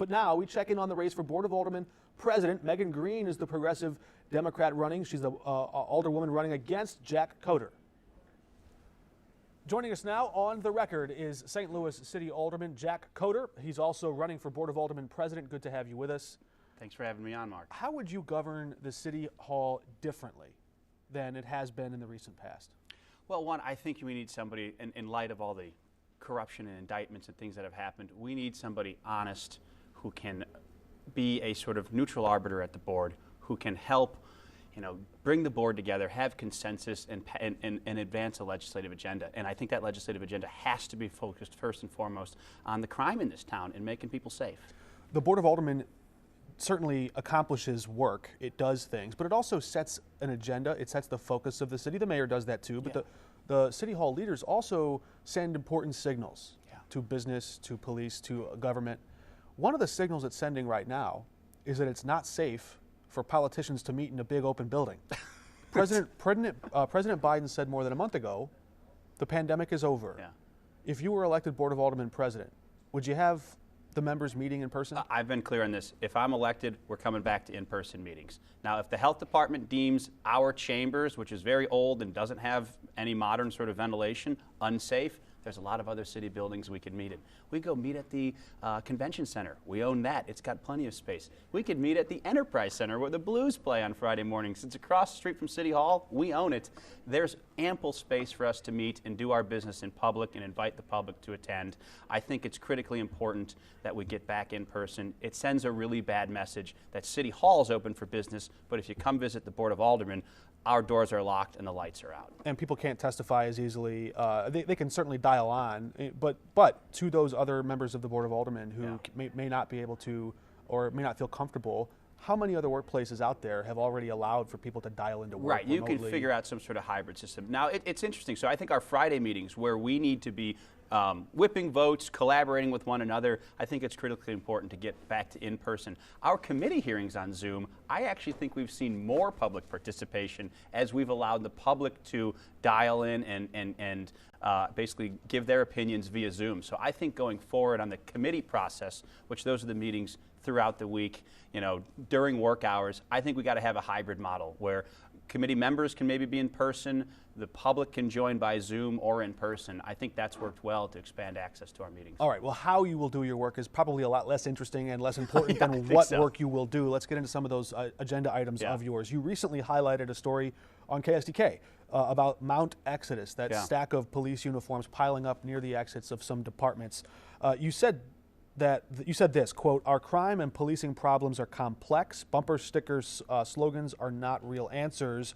But now we check in on the race for Board of Alderman President. Megan Green is the progressive Democrat running. She's the alderwoman running against Jack Coatar. Joining us now on the record is St. Louis City Alderman Jack Coatar. He's also running for Board of Alderman President. Good to have you with us. Thanks for having me on, Mark. How would you govern the City Hall differently than it has been in the recent past? Well, one, I think we need somebody, in light of all the corruption and indictments and things that have happened, we need somebody honest who can be a sort of neutral arbiter at the board, who can help, bring the board together, have consensus, and advance a legislative agenda. And I think that legislative agenda has to be focused first and foremost on the crime in this town and making people safe. The Board of Aldermen certainly accomplishes work. It does things, but it also sets an agenda. It sets the focus of the city. The mayor does that too, but the City Hall leaders also send important signals to business, to police, to government. One of the signals it's sending right now is that it's not safe for politicians to meet in a big open building. President Biden said more than a month ago, the pandemic is over. Yeah. If you were elected Board of Aldermen President, would you have the members meeting in person? I've been clear on this. If I'm elected, we're coming back to in-person meetings. Now, if the health department deems our chambers, which is very old and doesn't have any modern sort of ventilation, unsafe, there's a lot of other city buildings we could meet in. We go meet at the convention center. We own that. It's got plenty of space. We could meet at the Enterprise Center where the Blues play on Friday mornings. It's across the street from City Hall. We own it. There's ample space for us to meet and do our business in public and invite the public to attend. I think it's critically important that we get back in person. It sends a really bad message that City Hall is open for business, but if you come visit the Board of Aldermen, our doors are locked and the lights are out. And people can't testify as easily. They can certainly dial on, but to those other members of the Board of Aldermen who may not be able to or may not feel comfortable, how many other workplaces out there have already allowed for people to dial into work remotely? You can figure out some sort of hybrid system. Now, it's interesting. So I think our Friday meetings where we need to be whipping votes, collaborating with one another, I think it's critically important to get back to in-person. Our committee hearings on Zoom, I actually think we've seen more public participation as we've allowed the public to dial in and basically give their opinions via Zoom. So I think going forward on the committee process, which those are the meetings throughout the week, during work hours, I think we got to have a hybrid model where committee members can maybe be in person, the public can join by Zoom or in person. I think that's worked well to expand access to our meetings. All right, well, how you will do your work is probably a lot less interesting and less important than what work you will do. Let's get into some of those agenda items of yours. You recently highlighted a story on KSDK about Mount Exodus, that stack of police uniforms piling up near the exits of some departments. You said this, quote, "Our crime and policing problems are complex. Bumper stickers, slogans are not real answers.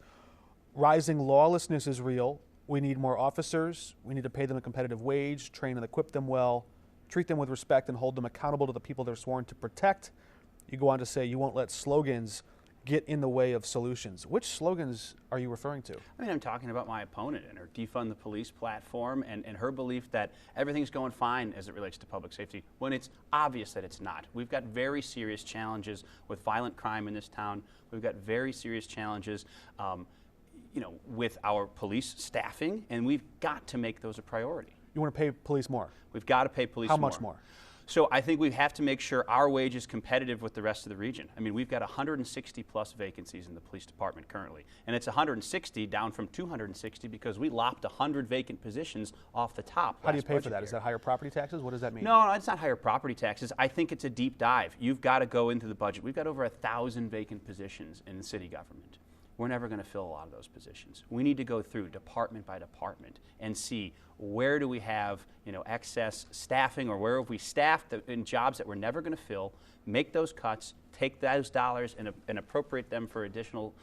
Rising lawlessness is real. We need more officers. We need to pay them a competitive wage, train and equip them well, treat them with respect, and hold them accountable to the people they're sworn to protect." You go on to say you won't let slogans get in the way of solutions. Which slogans are you referring to? I mean, I'm talking about my opponent and her defund the police platform and her belief that everything's going fine as it relates to public safety when it's obvious that it's not. We've got very serious challenges with violent crime in this town. We've got very serious challenges with our police staffing, and we've got to make those a priority. You want to pay police more? We've got to pay police more. How much more? So I think we have to make sure our wage is competitive with the rest of the region. I mean, we've got 160 plus vacancies in the police department currently. And it's 160 down from 260 because we lopped 100 vacant positions off the top. How do you pay for that? Is that higher property taxes? What does that mean? No, it's not higher property taxes. I think it's a deep dive. You've got to go into the budget. We've got over 1,000 vacant positions in the city government. We're never going to fill a lot of those positions. We need to go through department by department and see where do we have excess staffing, or where have we staffed in jobs that we're never going to fill, make those cuts, take those dollars and appropriate them for additional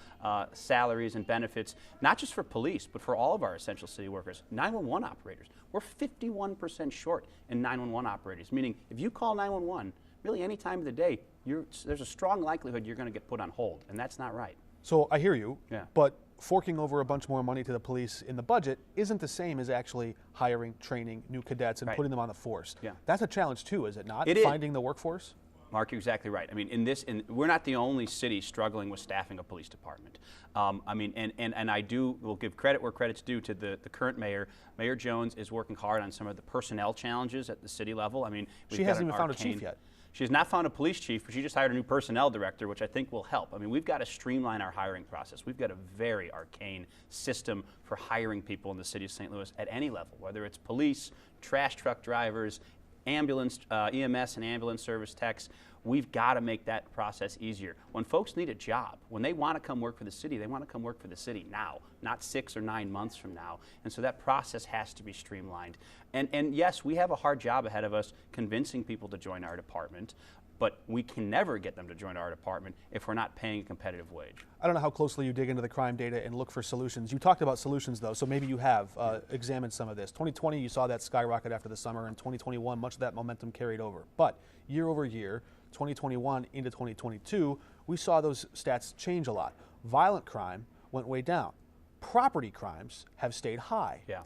salaries and benefits, not just for police, but for all of our essential city workers. 911 operators, we're 51% short in 911 operators, meaning if you call 911, really any time of the day, there's a strong likelihood you're going to get put on hold, and that's not right. So I hear you, but forking over a bunch more money to the police in the budget isn't the same as actually hiring, training new cadets and putting them on the force. That's a challenge too, is it not? Finding the workforce? Mark, you're exactly right. I mean, we're not the only city struggling with staffing a police department. I mean, and I will give credit where credit's due to the current mayor. Mayor Jones is working hard on some of the personnel challenges at the city level. I mean, she hasn't even found a chief yet. She's not found a police chief, but she just hired a new personnel director, which I think will help. I mean, we've got to streamline our hiring process. We've got a very arcane system for hiring people in the city of St. Louis at any level, whether it's police, trash truck drivers, ambulance, EMS and ambulance service techs. We've got to make that process easier. When folks need a job, when they want to come work for the city, they want to come work for the city now, not 6 or 9 months from now. And so that process has to be streamlined. And yes, we have a hard job ahead of us convincing people to join our department, but we can never get them to join our department if we're not paying a competitive wage. I don't know how closely you dig into the crime data and look for solutions. You talked about solutions, though, so maybe you have examined some of this. 2020, you saw that skyrocket after the summer. In 2021, much of that momentum carried over. But year over year, 2021 into 2022, we saw those stats change a lot. Violent crime went way down. Property crimes have stayed high. Yeah.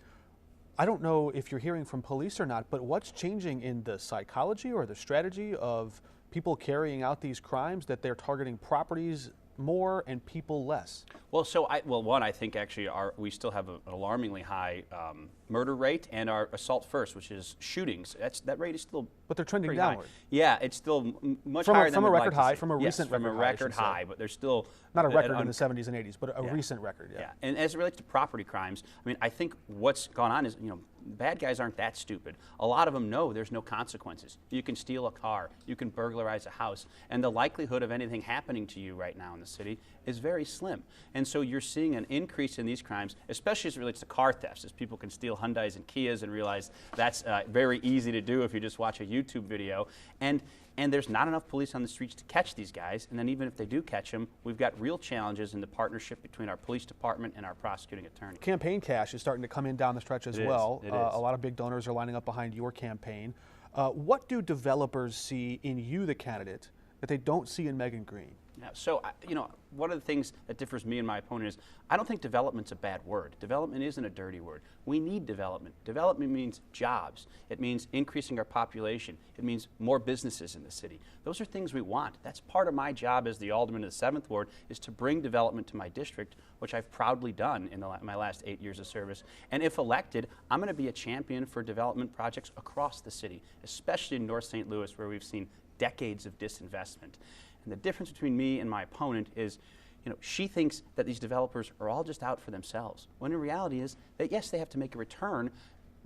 I don't know if you're hearing from police or not, but what's changing in the psychology or the strategy of people carrying out these crimes, that they're targeting properties more and people less? Well, one, I think actually we still have an alarmingly high murder rate, and our assault first, which is shootings. That rate is still. But they're trending downward. High. Yeah, it's still much higher than from a record high, like from a recent from record a record high, but there's still not a record in the 70s and 80s, but a recent record. Yeah, and as it relates to property crimes, I mean, I think what's gone on is, bad guys aren't that stupid. A lot of them know there's no consequences. You can steal a car, you can burglarize a house, and the likelihood of anything happening to you right now in the city is very slim. And so you're seeing an increase in these crimes, especially as it relates to car thefts, as people can steal Hyundais and Kias and realize that's very easy to do if you just watch a YouTube video. And there's not enough police on the streets to catch these guys. And then even if they do catch them, we've got real challenges in the partnership between our police department and our prosecuting attorney. Campaign cash is starting to come in down the stretch as well. It is. A lot of big donors are lining up behind your campaign. What do developers see in you, the candidate, that they don't see in Megan Green? Yeah, so, one of the things that differs me and my opponent is I don't think development's a bad word. Development isn't a dirty word. We need development. Development means jobs. It means increasing our population. It means more businesses in the city. Those are things we want. That's part of my job as the alderman of the 7th Ward, is to bring development to my district, which I've proudly done in my last 8 years of service. And if elected, I'm going to be a champion for development projects across the city, especially in North St. Louis, where we've seen decades of disinvestment. And the difference between me and my opponent is, she thinks that these developers are all just out for themselves, when in reality is that, yes, they have to make a return.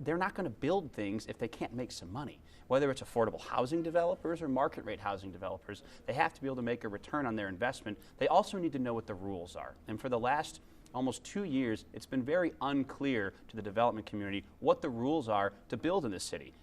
They're not going to build things if they can't make some money. Whether it's affordable housing developers or market rate housing developers, they have to be able to make a return on their investment. They also need to know what the rules are. And for the last almost 2 years, it's been very unclear to the development community what the rules are to build in the city.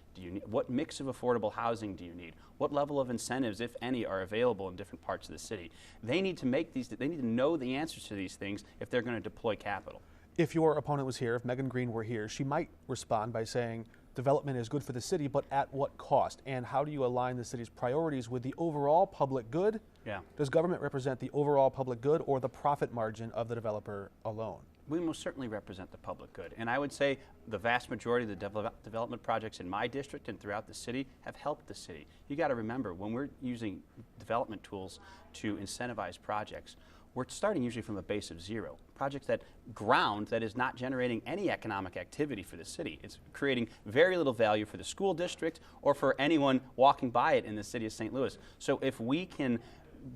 What mix of affordable housing do you need? What level of incentives, if any, are available in different parts of the city? They need to they need to know the answers to these things if they're going to deploy capital. If your opponent was here, if Megan Green were here, she might respond by saying development is good for the city, but at what cost? And how do you align the city's priorities with the overall public good? Yeah. Does government represent the overall public good or the profit margin of the developer alone? We most certainly represent the public good. And I would say the vast majority of the development projects in my district and throughout the city have helped the city. You got to remember, when we're using development tools to incentivize projects, we're starting usually from a base of zero. Projects that is not generating any economic activity for the city. It's creating very little value for the school district or for anyone walking by it in the city of St. Louis. So if we can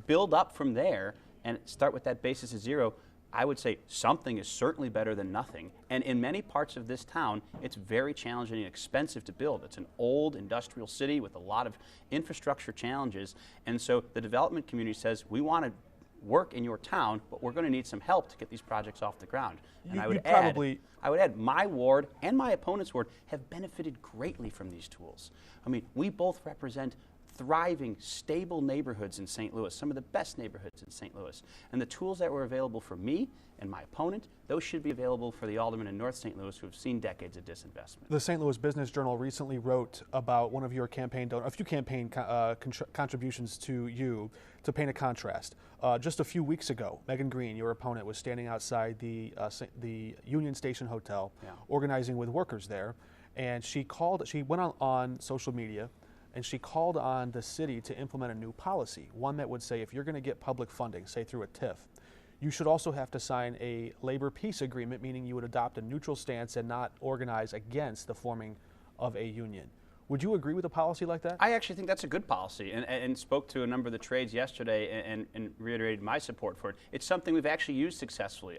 build up from there and start with that basis of zero, I would say something is certainly better than nothing. And in many parts of this town, it's very challenging and expensive to build. It's an old industrial city with a lot of infrastructure challenges. And so the development community says, we want to work in your town, but we're going to need some help to get these projects off the ground. And I would add, my ward and my opponent's ward have benefited greatly from these tools. I mean, we both represent thriving, stable neighborhoods in St. Louis, some of the best neighborhoods in St. Louis. And the tools that were available for me and my opponent, those should be available for the aldermen in North St. Louis who have seen decades of disinvestment. The St. Louis Business Journal recently wrote about one of your a few campaign contributions to you to paint a contrast. Just a few weeks ago, Megan Green, your opponent, was standing outside the Union Station Hotel, organizing with workers there, and she went on social media, and she called on the city to implement a new policy, one that would say if you're going to get public funding, say through a TIF, you should also have to sign a labor peace agreement, meaning you would adopt a neutral stance and not organize against the forming of a union. Would you agree with a policy like that? I actually think that's a good policy, and spoke to a number of the trades yesterday and reiterated my support for it. It's something we've actually used successfully.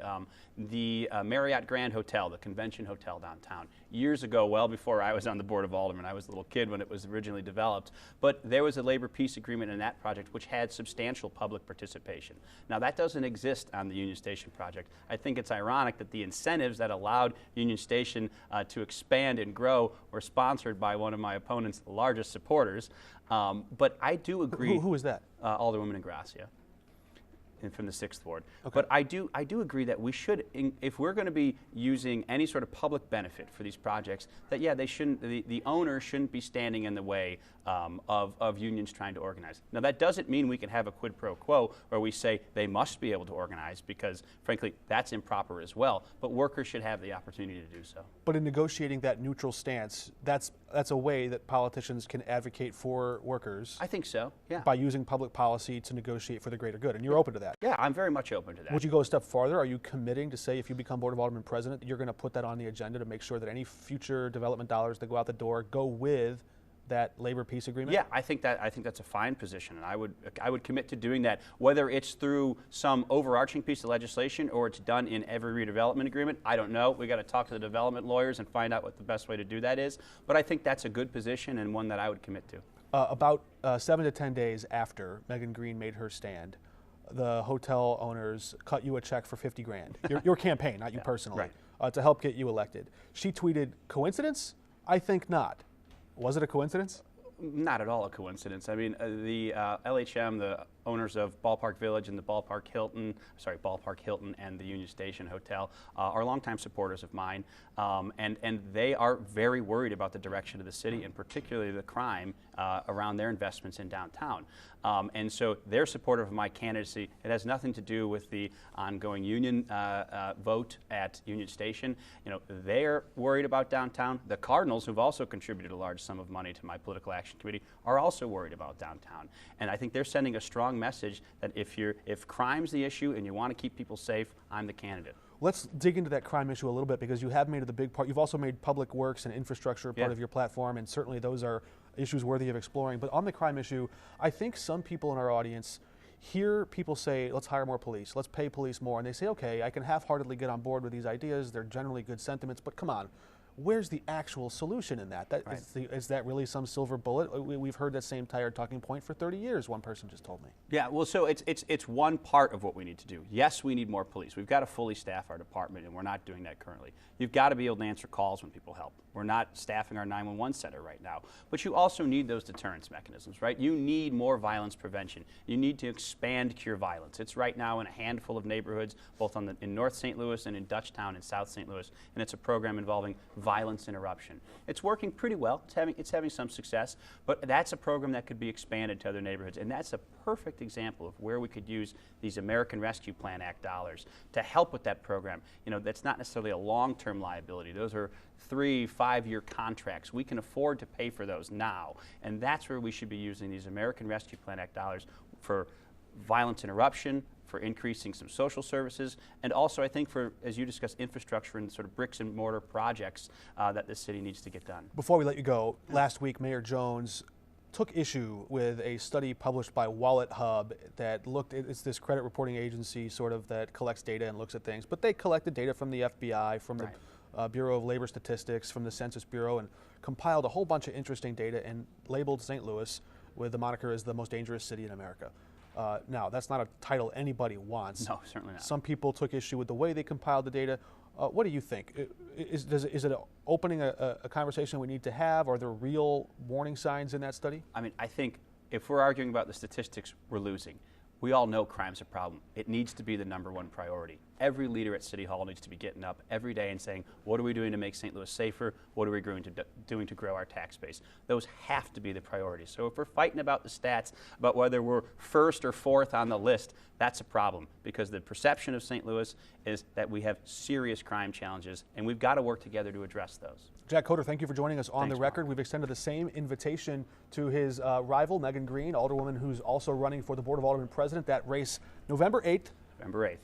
The Marriott Grand Hotel, the convention hotel downtown, years ago, well before I was on the Board of Aldermen. I was a little kid when it was originally developed, but there was a labor peace agreement in that project which had substantial public participation. Now that doesn't exist on the Union Station project. I think it's ironic that the incentives that allowed Union Station to expand and grow were sponsored by one of my opponent's largest supporters. But I do agree. Who is that? Alderwoman Ingracia, from the 6th Ward. Okay. But I do agree that we should, if we're going to be using any sort of public benefit for these projects, that yeah, they shouldn't, the owner shouldn't be standing in the way of unions trying to organize. Now that doesn't mean we can have a quid pro quo where we say they must be able to organize, because frankly that's improper as well, but workers should have the opportunity to do so. But in negotiating that neutral stance, that's a way that politicians can advocate for workers. I think so, yeah. By using public policy to negotiate for the greater good, and you're open to that. Yeah, I'm very much open to that. Would you go a step farther? Are you committing to say if you become Board of Aldermen president, you're going to put that on the agenda to make sure that any future development dollars that go out the door go with that labor peace agreement? Yeah, I think that's a fine position, and I would commit to doing that, whether it's through some overarching piece of legislation or it's done in every redevelopment agreement. I don't know. We got to talk to the development lawyers and find out what the best way to do that is. But I think that's a good position and one that I would commit to. About 7 to 10 days after Megan Green made her stand, the hotel owners cut you a check for 50 grand. Your campaign, not you personally, right. To help get you elected. She tweeted, "Coincidence? I think not." Was it a coincidence? Not at all a coincidence. I mean, the LHM, the owners of Ballpark Village and the Ballpark Hilton and the Union Station Hotel are longtime supporters of mine, and they are very worried about the direction of the city, and particularly the crime around their investments in downtown. And so they're supportive of my candidacy. It has nothing to do with the ongoing union vote at Union Station. You know, they're worried about downtown. The Cardinals, who've also contributed a large sum of money to my political action committee, are also worried about downtown. And I think they're sending a strong message that if crime's the issue and you want to keep people safe, I'm the candidate. Let's dig into that crime issue a little bit, because you have made it a big part. You've also made public works and infrastructure part of your platform, and certainly those are issues worthy of exploring. But on the crime issue, I think some people in our audience hear people say, let's hire more police, let's pay police more, and they say, okay, I can half-heartedly get on board with these ideas. They're generally good sentiments, but come on. Where's the actual solution in that? Right. Is that really some silver bullet? We've heard that same tired talking point for 30 years, one person just told me. Yeah, well, so it's one part of what we need to do. Yes, we need more police. We've got to fully staff our department, and we're not doing that currently. You've got to be able to answer calls when people help. We're not staffing our 911 center right now. But you also need those deterrence mechanisms, right? You need more violence prevention. You need to expand cure violence. It's right now in a handful of neighborhoods, both in North St. Louis and in Dutchtown and South St. Louis, and it's a program involving violence interruption. It's working pretty well. It's having some success, but that's a program that could be expanded to other neighborhoods, and that's a perfect example of where we could use these American Rescue Plan Act dollars to help with that program. You know, that's not necessarily a long-term liability. Those are 3-5-year contracts. We can afford to pay for those now, and that's where we should be using these American Rescue Plan Act dollars for violence interruption, for increasing some social services, and also I think for, as you discussed, infrastructure and sort of bricks and mortar projects that this city needs to get done. Before we let you go, last week Mayor Jones took issue with a study published by Wallet Hub that looked, it's this credit reporting agency sort of that collects data and looks at things, but they collected data from the FBI, from the Bureau of Labor Statistics, from the Census Bureau, and compiled a whole bunch of interesting data and labeled St. Louis with the moniker as the most dangerous city in America. Now, that's not a title anybody wants. No, certainly not. Some people took issue with the way they compiled the data. What do you think? Is it opening a conversation we need to have? Are there real warning signs in that study? I mean, I think if we're arguing about the statistics, we're losing. We all know crime's a problem. It needs to be the #1 priority. Every leader at City Hall needs to be getting up every day and saying, what are we doing to make St. Louis safer? What are we doing to grow our tax base? Those have to be the priorities. So if we're fighting about the stats, about whether we're first or fourth on the list, that's a problem, because the perception of St. Louis is that we have serious crime challenges, and we've got to work together to address those. Jack Coatar, thank you for joining us on the record. Mark. We've extended the same invitation to his rival, Megan Green, Alderwoman, who's also running for the Board of Aldermen president. That race, November 8th. November 8th.